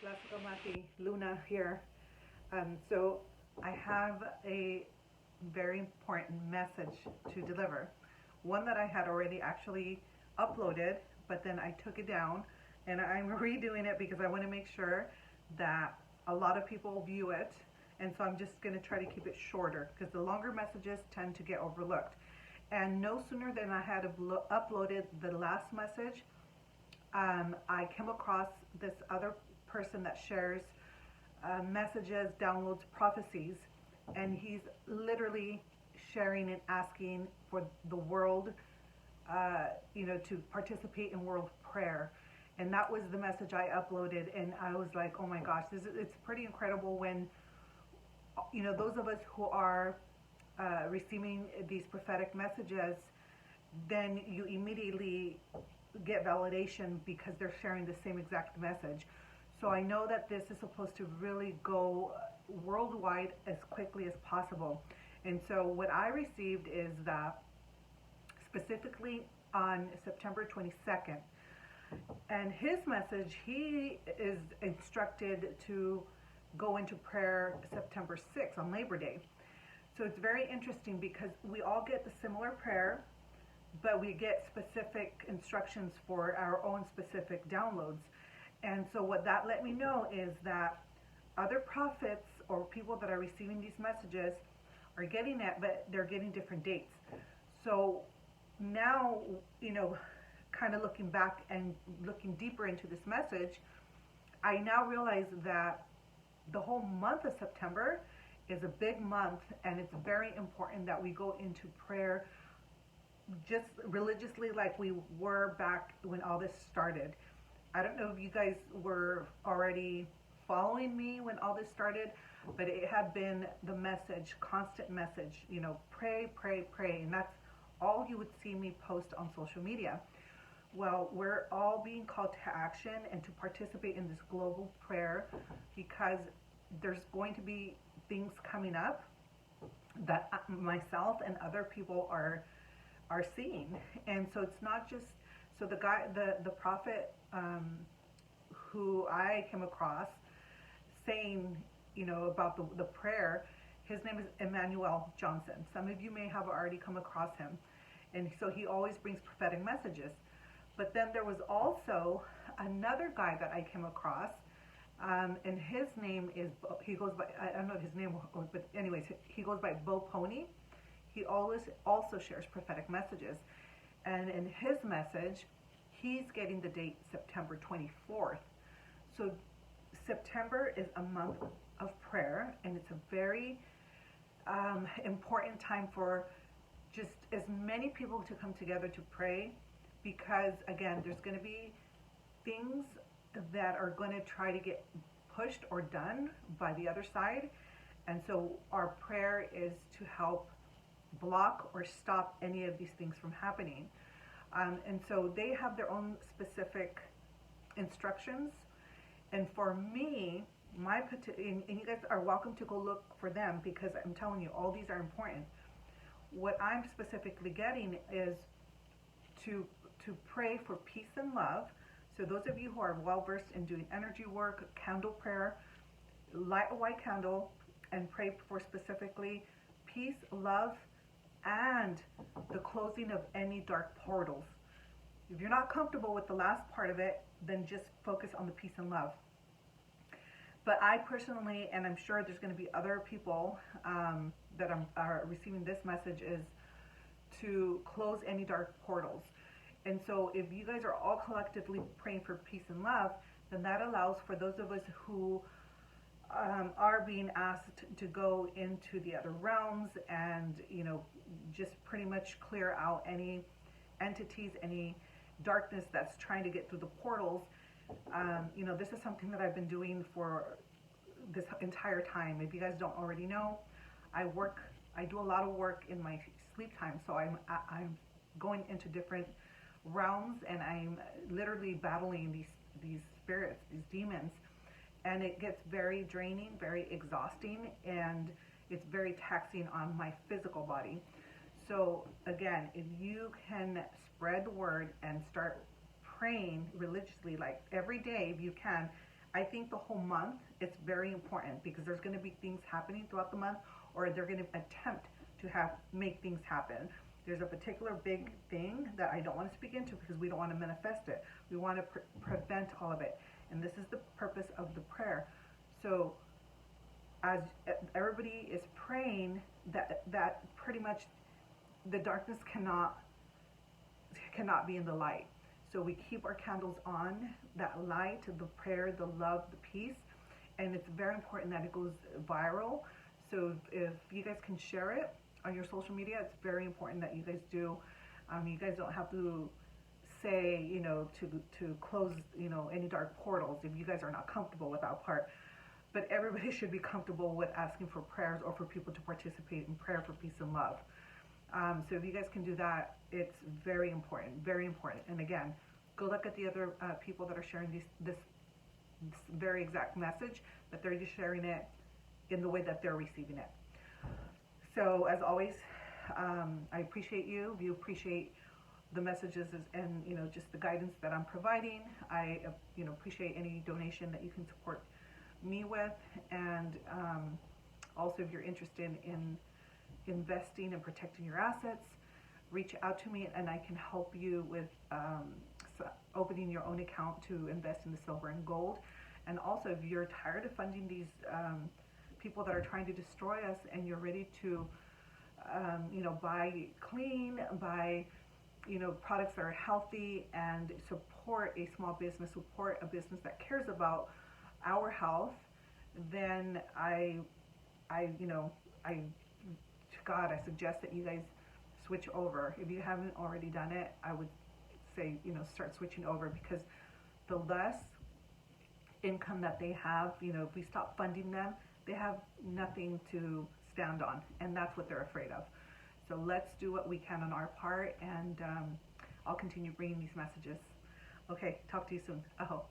Blaskamati Luna here. So I have a very important message to deliver. One that I had already actually uploaded, but then I took it down and I'm redoing it because I want to make sure that a lot of people view it. And so I'm just going to try to keep it shorter because the longer messages tend to get overlooked. And no sooner than I had uploaded the last message, I came across this other person that shares messages, downloads, prophecies, and he's literally sharing and asking for the world, to participate in world prayer. And that was the message I uploaded, and I was like, oh my gosh, it's pretty incredible when, those of us who are receiving these prophetic messages, then you immediately get validation because they're sharing the same exact message. So I know that this is supposed to really go worldwide as quickly as possible. And so what I received is that specifically on September 22nd, and his message, he is instructed to go into prayer September 6th on Labor Day. So it's very interesting because we all get the similar prayer, but we get specific instructions for our own specific downloads. And so what that let me know is that other prophets or people that are receiving these messages are getting it, but they're getting different dates. So now, kind of looking back and looking deeper into this message, I now realize that the whole month of September is a big month, and it's very important that we go into prayer just religiously like we were back when all this started. I don't know if you guys were already following me when all this started, but it had been the message, constant message, pray, pray, pray. And that's all you would see me post on social media. Well, we're all being called to action and to participate in this global prayer because there's going to be things coming up that myself and other people are seeing. And so it's not just, so the prophet who I came across saying, about the prayer, his name is Emmanuel Johnson. Some of you may have already come across him. And so he always brings prophetic messages. But then there was also another guy that I came across, and his name is, he goes by, I don't know his name, but anyways, he goes by Bo Pony. He always also shares prophetic messages. And in his message, he's getting the date September 24th. So September is a month of prayer, and it's a very important time for just as many people to come together to pray, because again, there's going to be things that are going to try to get pushed or done by the other side. And so our prayer is to help block or stop any of these things from happening. And so they have their own specific instructions. And for me, and you guys are welcome to go look for them because I'm telling you, all these are important. What I'm specifically getting is to pray for peace and love. So those of you who are well versed in doing energy work, candle prayer, light a white candle and pray for specifically peace, love, and the closing of any dark portals. If you're not comfortable with the last part of it, then just focus on the peace and love. But I personally, and I'm sure there's going to be other people that are receiving this message, is to close any dark portals. And so if you guys are all collectively praying for peace and love, then that allows for those of us who are being asked to go into the other realms and, just pretty much clear out any entities, any darkness that's trying to get through the portals. This is something that I've been doing for this entire time. If you guys don't already know, I do a lot of work in my sleep time. So I'm going into different realms, and I'm literally battling these spirits, these demons, and it gets very draining, very exhausting, and it's very taxing on my physical body. So again, if you can spread the word and start praying religiously, like every day if you can, I think the whole month it's very important because there's going to be things happening throughout the month, or they're going to attempt to make things happen. There's a particular big thing that I don't want to speak into because we don't want to manifest it. We want to prevent all of it, and this is the purpose of the prayer. So as everybody is praying, that pretty much the darkness cannot be in the light. So we keep our candles on, that light, the prayer, the love, the peace, and it's very important that it goes viral. So if you guys can share it on your social media, it's very important that you guys do. You guys don't have to say, to close, any dark portals if you guys are not comfortable with that part. But everybody should be comfortable with asking for prayers or for people to participate in prayer for peace and love. So if you guys can do that, it's very important, very important. And again, go look at the other people that are sharing this very exact message, but they're just sharing it in the way that they're receiving it. So as always, I appreciate you. You appreciate the messages and just the guidance that I'm providing. I appreciate any donation that you can support me with, and also if you're interested in investing and protecting your assets, reach out to me and I can help you with opening your own account to invest in the silver and gold. And also, if you're tired of funding these people that are trying to destroy us, and you're ready to buy clean, buy products that are healthy, and support a small business, support a business that cares about our health, then I suggest that you guys switch over. If you haven't already done it, I would say, start switching over, because the less income that they have, if we stop funding them, they have nothing to stand on, and that's what they're afraid of. So let's do what we can on our part, and I'll continue bringing these messages. Okay, talk to you soon. Aho.